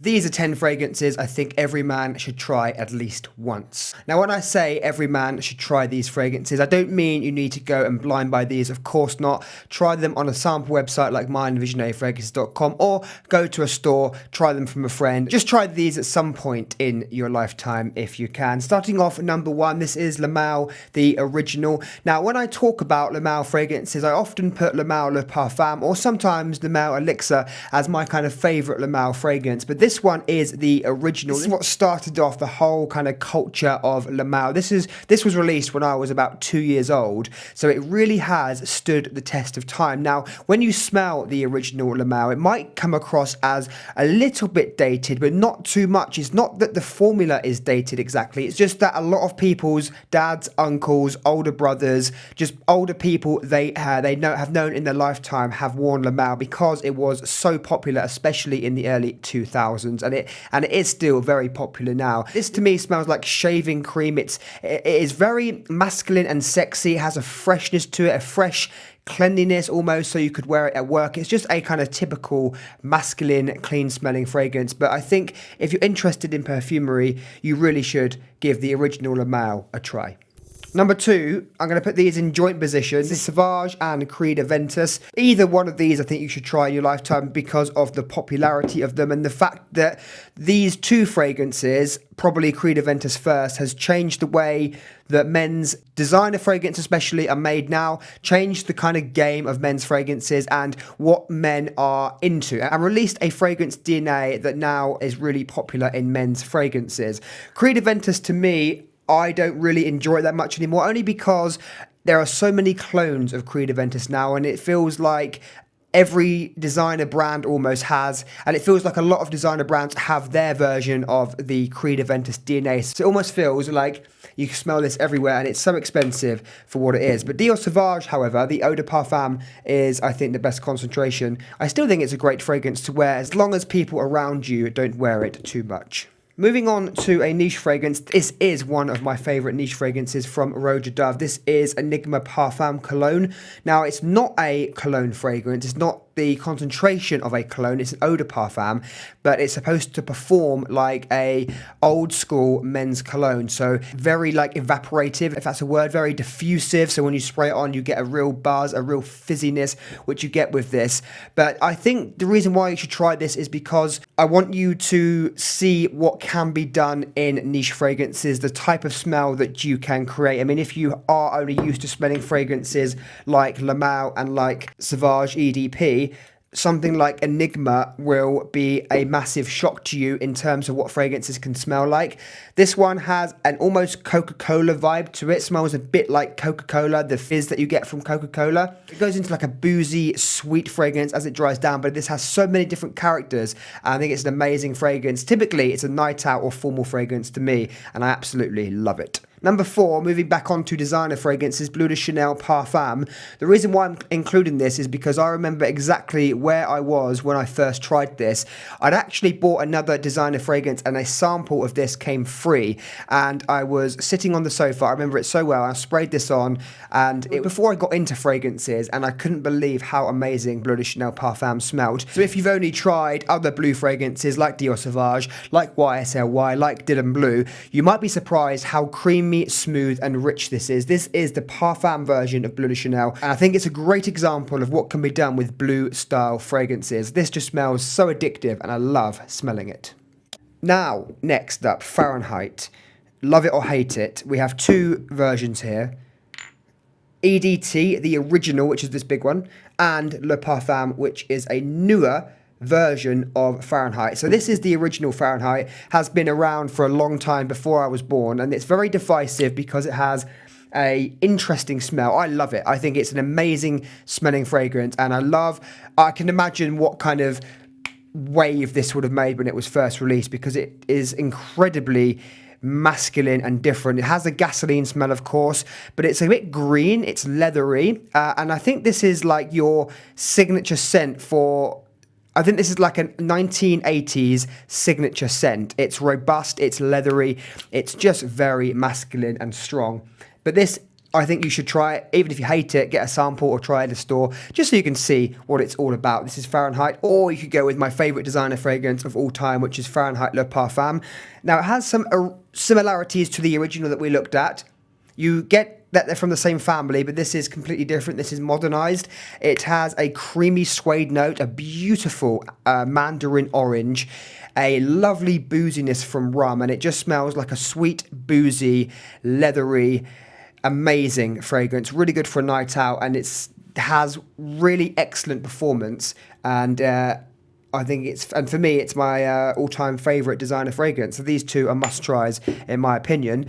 These are 10 fragrances I think every man should try at least once. Now, when I say every man should try these fragrances, I don't mean you need to go and blind buy these, of course not. Try them on a sample website like mine, visionaryfragrances.com, or go to a store, try them from a friend. Just try these at some point in your lifetime if you can. Starting off number 1, this is Le Male, the original. Now, when I talk about Le Male fragrances, I often put Le Male Le Parfum or sometimes Le Male Elixir as my kind of favorite Le Male fragrance, but this one is the original. This is what started off the whole kind of culture of Le Male. This was released when I was about 2 years old, so it really has stood the test of time. Now, when you smell the original Le Male, it might come across as a little bit dated, but not too much. It's not that the formula is dated exactly, it's just that a lot of people's dads, uncles, older brothers, just older people they have known in their lifetime have worn Le Male because it was so popular, especially in the early 2000s, and it is still very popular now. This to me smells like shaving cream. It is very masculine and sexy. It has a freshness to it, a fresh cleanliness almost, so you could wear it at work. It's just a kind of typical masculine, clean smelling fragrance. But I think if you're interested in perfumery, you really should give the original Le Male a try. Number 2, I'm going to put these in joint positions. This is Sauvage and Creed Aventus. Either one of these I think you should try in your lifetime because of the popularity of them and the fact that these two fragrances, probably Creed Aventus first, has changed the way that men's designer fragrances especially are made now, changed the kind of game of men's fragrances and what men are into, and released a fragrance DNA that now is really popular in men's fragrances. Creed Aventus, to me, I don't really enjoy it that much anymore, only because there are so many clones of Creed Aventus now, and it feels like every designer brand almost has, and it feels like a lot of designer brands have their version of the Creed Aventus DNA. So it almost feels like you can smell this everywhere, and it's so expensive for what it is. But Dior Sauvage, however, the Eau de Parfum is, I think, the best concentration. I still think it's a great fragrance to wear as long as people around you don't wear it too much. Moving on to a niche fragrance. This is one of my favourite niche fragrances from Roja Dove. This is Enigma Parfum Cologne. Now, it's not a cologne fragrance. It's not the concentration of a cologne. It's an eau de parfum, but it's supposed to perform like a old school men's cologne. So very like evaporative, if that's a word, very diffusive. So when you spray it on, you get a real buzz, a real fizziness, which you get with this. But I think the reason why you should try this is because I want you to see what can be done in niche fragrances, the type of smell that you can create. I mean, if you are only used to smelling fragrances like Le Male and like Sauvage EDP, something like Enigma will be a massive shock to you in terms of what fragrances can smell like. This one has an almost Coca-Cola vibe to it. Smells a bit like Coca-Cola, the fizz that you get from Coca-Cola. It goes into like a boozy, sweet fragrance as it dries down, but this has so many different characters. And I think it's an amazing fragrance. Typically, it's a night out or formal fragrance to me, and I absolutely love it. Number 4, moving back on to designer fragrances, Bleu De Chanel Parfum. The reason why I'm including this is because I remember exactly where I was when I first tried this. I'd actually bought another designer fragrance and a sample of this came free, and I was sitting on the sofa. I remember it so well. I sprayed this on, and it before I got into fragrances, and I couldn't believe how amazing Bleu De Chanel Parfum smelled. So if you've only tried other blue fragrances like Dior Sauvage, like YSLY, like Dylan Blue, you might be surprised how creamy, smooth and rich this is. This is the Parfum version of Bleu de Chanel, and I think it's a great example of what can be done with blue style fragrances. This just smells so addictive and I love smelling it. Now, next up, Fahrenheit. Love it or hate it. We have 2 versions here. EDT, the original, which is this big one, and Le Parfum, which is a newer version of Fahrenheit. So this is the original Fahrenheit, has been around for a long time before I was born, and it's very divisive because it has a interesting smell. I love it. I think it's an amazing smelling fragrance, and I can imagine what kind of wave this would have made when it was first released, because it is incredibly masculine and different. It has a gasoline smell, of course, but it's a bit green, it's leathery, and I think this is like your signature scent for I think this is like a 1980s signature scent. It's robust, it's leathery, it's just very masculine and strong. But this I think you should try it. Even if you hate it, get a sample or try it at a store, just so you can see what it's all about. This is Fahrenheit, or you could go with my favourite designer fragrance of all time, which is Fahrenheit Le Parfum. Now, it has some similarities to the original that we looked at. You get that they're from the same family, but this is completely different. This is modernized. It has a creamy suede note, a beautiful mandarin orange, a lovely booziness from rum, and it just smells like a sweet, boozy, leathery, amazing fragrance. Really good for a night out, and it has really excellent performance. And I think and for me, it's my all-time favorite designer fragrance. So these two are must-tries, in my opinion.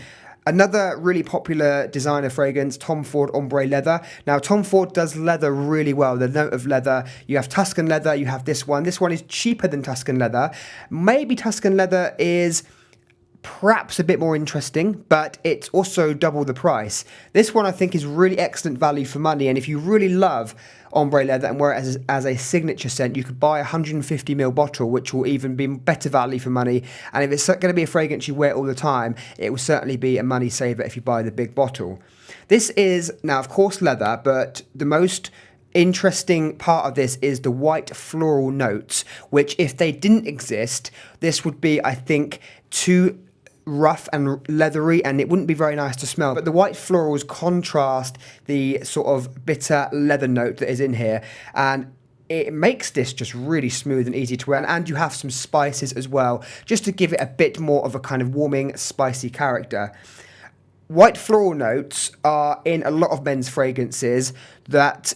Another really popular designer fragrance, Tom Ford Ombré Leather. Now, Tom Ford does leather really well, the note of leather. You have Tuscan leather, you have this one. This one is cheaper than Tuscan leather. Maybe Tuscan leather is perhaps a bit more interesting, but it's also double the price. This one I think is really excellent value for money, and if you really love ombre leather and wear it as a signature scent, you could buy a 150ml bottle, which will even be better value for money. And if it's going to be a fragrance you wear all the time, it will certainly be a money saver if you buy the big bottle. This is now, of course, leather, but the most interesting part of this is the white floral notes, which if they didn't exist, this would be, I think, too rough and leathery, and it wouldn't be very nice to smell. But the white florals contrast the sort of bitter leather note that is in here, and it makes this just really smooth and easy to wear. And you have some spices as well, just to give it a bit more of a kind of warming, spicy character. White floral notes are in a lot of men's fragrances that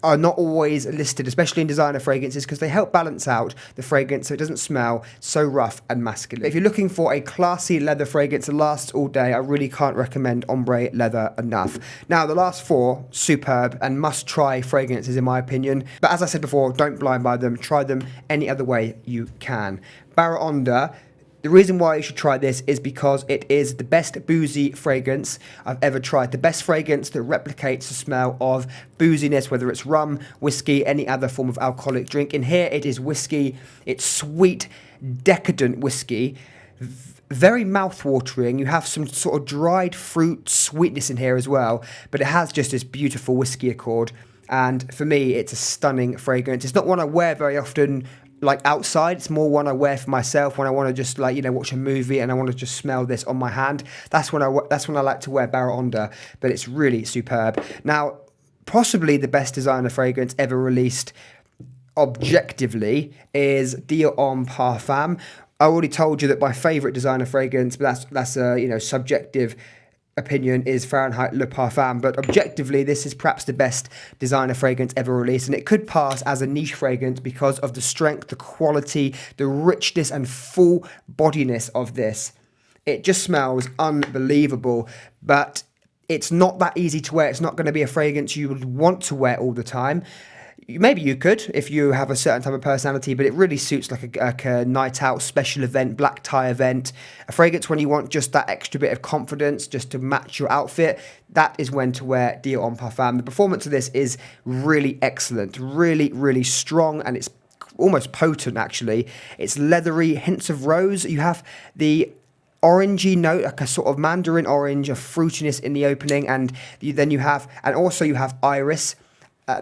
are not always listed, especially in designer fragrances, because they help balance out the fragrance so it doesn't smell so rough and masculine. If you're looking for a classy leather fragrance that lasts all day, I really can't recommend Ombré Leather enough. Now, the last four, superb and must-try fragrances in my opinion. But as I said before, don't blind buy them. Try them any other way you can. Baraonda. The reason why you should try this is because it is the best boozy fragrance I've ever tried. The best fragrance that replicates the smell of booziness, whether it's rum, whiskey, any other form of alcoholic drink. In here, it is whiskey. It's sweet, decadent whiskey. Very mouth-watering. You have some sort of dried fruit sweetness in here as well, but it has just this beautiful whiskey accord. And for me, it's a stunning fragrance. It's not one I wear very often, like outside. It's more one I wear for myself when I want to just, like, you know, watch a movie and I want to just smell this on my hand. That's when I like to wear Baraonda, but it's really superb. Now, possibly the best designer fragrance ever released objectively is Dior Homme Parfum. I already told you that my favorite designer fragrance, but that's a, you know, subjective opinion, is Fahrenheit Le Parfum, but objectively this is perhaps the best designer fragrance ever released, and it could pass as a niche fragrance because of the strength, the quality, the richness and full bodiness of this. It just smells unbelievable, but it's not that easy to wear. It's not going to be a fragrance you would want to wear all the time. Maybe you could if you have a certain type of personality, but it really suits like a night out, special event, black tie event. A fragrance when you want just that extra bit of confidence just to match your outfit. That is when to wear Dior Homme Parfum. The performance of this is really excellent, really, really strong, and it's almost potent actually. It's leathery, hints of rose. You have the orangey note, like a sort of mandarin orange, a fruitiness in the opening, and also you have iris.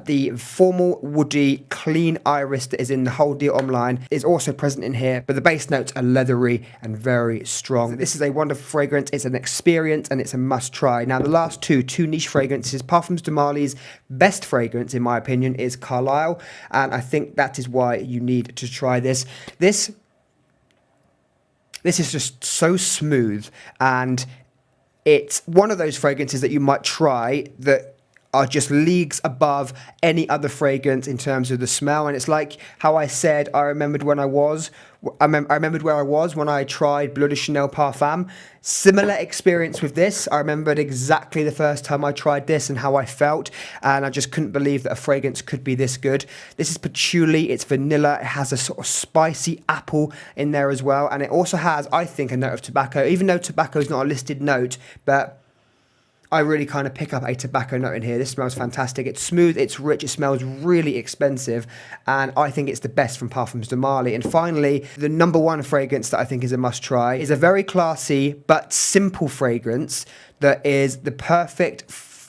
The formal, woody, clean iris that is in the whole Dior Homme line is also present in here, but the base notes are leathery and very strong. So this is a wonderful fragrance. It's an experience and it's a must-try. Now, the last two niche fragrances, Parfums de Marly's best fragrance, in my opinion, is Carlisle, and I think that is why you need to try this. This is just so smooth, and it's one of those fragrances that you might try that are just leagues above any other fragrance in terms of the smell. And it's like how I said, I remembered where I was when I tried Bleu De Chanel Parfum. Similar experience with this. I remembered exactly the first time I tried this and how I felt, and I just couldn't believe that a fragrance could be this good. This is patchouli, it's vanilla, it has a sort of spicy apple in there as well, and it also has, I think, a note of tobacco, even though tobacco is not a listed note, but I really kind of pick up a tobacco note in here. This smells fantastic. It's smooth, it's rich, it smells really expensive, and I think it's the best from Parfums de Marly. And finally, the number one fragrance that I think is a must-try is a very classy but simple fragrance that is the perfect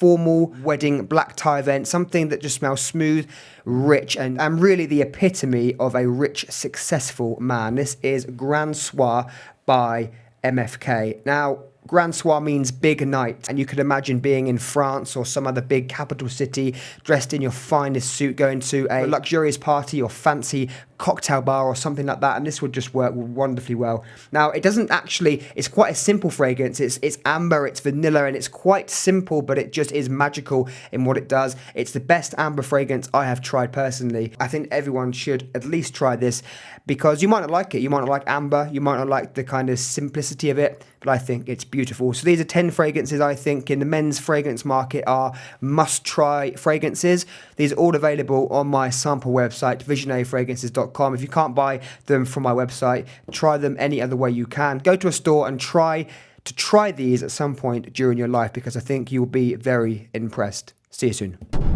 formal wedding black tie event, something that just smells smooth, rich, and really the epitome of a rich, successful man. This is Grand Soir by MFK. Now, Grand Soir means big night, and you could imagine being in France or some other big capital city, dressed in your finest suit, going to a luxurious party or fancy cocktail bar or something like that, and this would just work wonderfully well. Now, it doesn't actually, it's quite a simple fragrance. It's amber, it's vanilla, and it's quite simple, but it just is magical in what it does. It's the best amber fragrance I have tried personally. I think everyone should at least try this, because you might not like it. You might not like amber, you might not like the kind of simplicity of it, but I think it's beautiful. So these are 10 fragrances I think in the men's fragrance market are must-try fragrances. These are all available on my sample website, visionaryfragrances.com. If you can't buy them from my website, try them any other way you can. Go to a store and try these at some point during your life, because I think you'll be very impressed. See you soon.